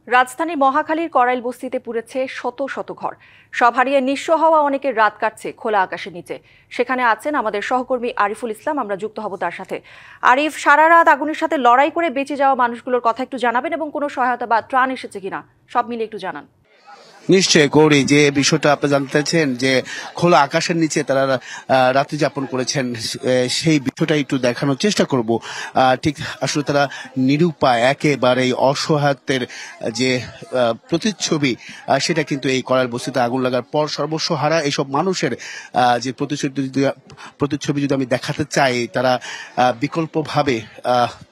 রাজধানীর মহাখালীর করাইল বস্তিতে পুড়েছে শত শত ঘর। সব হারিয়ে নিঃস্ব হওয়া অনেকের রাত কাটছে খোলা আকাশের নিচে। সেখানে আছেন আমাদের সহকর্মী আরিফুল ইসলাম, আমরা যুক্ত হব তার সাথে। আরিফ, সারা রাত আগুনের সাথে লড়াই করে বেঁচে যাওয়া মানুষগুলোর কথা একটু জানাবেন এবং কোনো সহায়তা বা ত্রাণ এসেছে কিনা সব মিলে একটু জানান। নিশ্চয় গৌরী, যে বিষয়টা আপনি জানতে চাইছেন যে খোলা আকাশের নিচে তারা রাত্রি যাপন করেছেন, সেই বিষয়টা একটু দেখানোর চেষ্টা করব। ঠিক আসলে তারা নিরুপায়, একেবারে অসহায়ত্বের যে প্রতিচ্ছবি, সেটা কিন্তু এই করার বস্তিতে আগুন লাগার পর সর্বস্ব হারা এইসব মানুষের যে প্রতিচ্ছবি যদি আমি দেখাতে চাই, তারা বিকল্পভাবে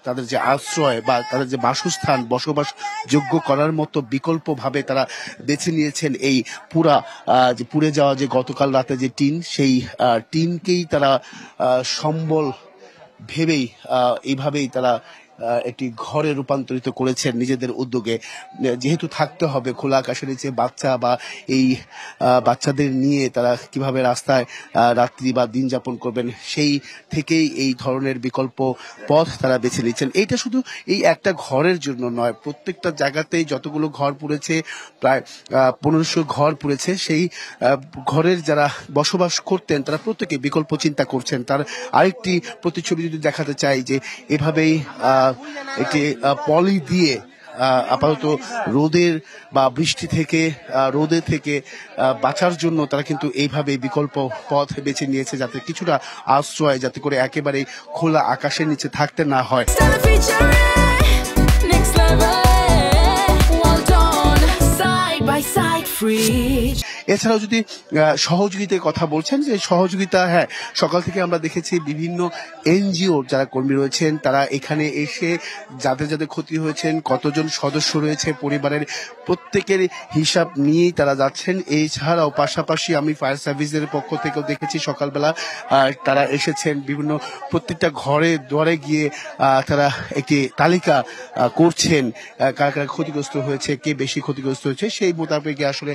তাদের যে আশ্রয় বা তাদের যে বাসস্থান, বসবাস যোগ্য করার মতো বিকল্পভাবে তারা বেছে নিয়েছেন এই যে পুড়ে যাওয়া যে গতকাল রাতে যে টিন, সেই টিনকেই তারা সম্বল ভেবেই এইভাবেই তারা একটি ঘরে রূপান্তরিত করেছেন নিজেদের উদ্যোগে। যেহেতু থাকতে হবে খোলা আকাশের নিচে, বাচ্চা বা এই বাচ্চাদের নিয়ে তারা কিভাবে রাস্তায় রাত্রি বা দিন যাপন করবেন, সেই থেকেই এই ধরনের বিকল্প পথ তারা বেছে নিচ্ছেন। এইটা শুধু এই একটা ঘরের জন্য নয়, প্রত্যেকটা জায়গাতেই যতগুলো ঘর পুড়েছে, প্রায় 1500 ঘর পুড়েছে, সেই ঘরের যারা বসবাস করতেন তারা প্রত্যেকে বিকল্প চিন্তা করছেন। তার আরেকটি প্রতিচ্ছবি যদি দেখাতে চাই, যে এভাবেই একটি পলি দিয়ে আপাতত রোদের বা বৃষ্টি থেকে, রোদে থেকে বাঁচার জন্য তারা কিন্তু এইভাবে বিকল্প পথ বেছে নিয়েছে, যাতে কিছুটা আশ্রয়, যাতে করে একেবারে খোলা আকাশের নিচে থাকতে না হয়। এছাড়াও যদি সহযোগিতার কথা বলছেন, যে সহযোগিতা, হ্যাঁ, সকাল থেকে আমরা দেখেছি বিভিন্ন এনজিও যারা কর্মী রয়েছেন তারা এখানে এসে যাদের যাদের ক্ষতি হয়েছেন, কতজন সদস্য রয়েছে পরিবারের, প্রত্যেকের হিসাব নিয়েই তারা যাচ্ছেন। এছাড়াও পাশাপাশি আমি ফায়ার সার্ভিসের পক্ষ থেকেও দেখেছি সকালবেলা তারা এসেছেন, বিভিন্ন প্রত্যেকটা ঘরে দুয়ারে গিয়ে তারা একটি তালিকা করছেন কারা কারা ক্ষতিগ্রস্ত হয়েছে, কে বেশি ক্ষতিগ্রস্ত হয়েছে, সেই মোতাবেক আসলে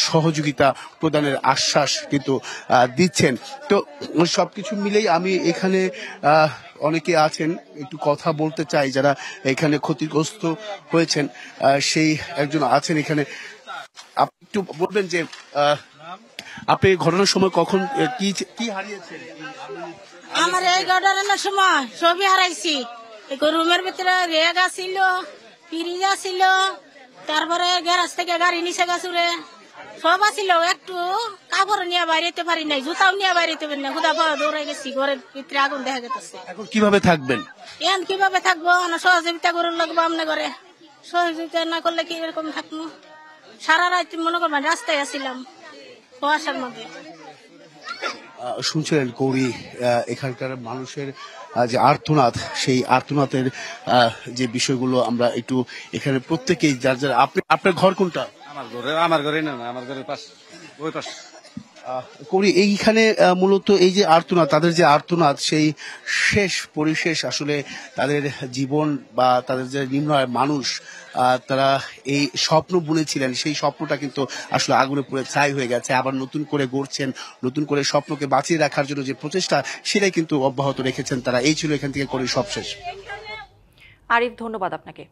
সহযোগিতা প্রদানের আশ্বাস কিন্তু দিচ্ছেন। তো সবকিছু মিলেই আমি এখানে অনেকে আছেন, একটু কথা বলতে চাই যারা এখানে ক্ষতিগ্রস্ত হয়েছেন। সেই একজন আছেন এখানে, আপনি একটু বলবেন যে আপনি ঘটনার সময় কখন কি হারিয়েছেন? আমার এই ঘটনার সময় সবই হারাইছি। রুমের ভিতরে রেগ আসিল, ফ্রিজ আসিল, তারপরে গ্যারাজ থেকে গাড়ি নিচে গেছুরে সব আসিল। একটু কাপড় নিয়ে বাইরেতে পারি নাই, জুতাও নিয়ে বাইরেতে পারি না, হুদা পাওয়া দৌড়ে গেছি, ঘরের ভিতরে আগুন দেখা গেছে। এখন কিভাবে থাকবেন? এখন কিভাবে থাকবো, সহযোগিতা করে লাগবো। আমনে ঘরে সহযোগিতা না করলে কি এরকম থাকবো? সারা রাত মনে করবেন রাস্তায় আসিলাম কুয়াশার মধ্যে। শুনছিলেন গৌরী, এখানকার মানুষের যে আর্তনাদ, সেই আর্তনাদের যে বিষয়গুলো আমরা একটু এখানে প্রত্যেকেই যার যার। আপনার ঘর কোনটা? আমার ঘরে না, আমার ঘরের পাশে, ওই পাশে। করি এইখানে মূলত এই যে আর্তনাদ, তাদের যে আর্তনাদ, সেই শেষ পরিশেষ আসলে তাদের জীবন বা তাদের যে নিম্নআয়ের মানুষ, তারা এই স্বপ্ন বুনেছিলেন, সেই স্বপ্নটা কিন্তু আসলে আগুনে পুড়ে ছাই হয়ে গেছে। আবার নতুন করে গড়ছেন, নতুন করে স্বপ্নকে বাঁচিয়ে রাখার জন্য যে প্রচেষ্টা, সেটাই কিন্তু অব্যাহত রেখেছেন তারা। এই ছিল এখান থেকে করে সবশেষ। আরিফ, ধন্যবাদ আপনাকে।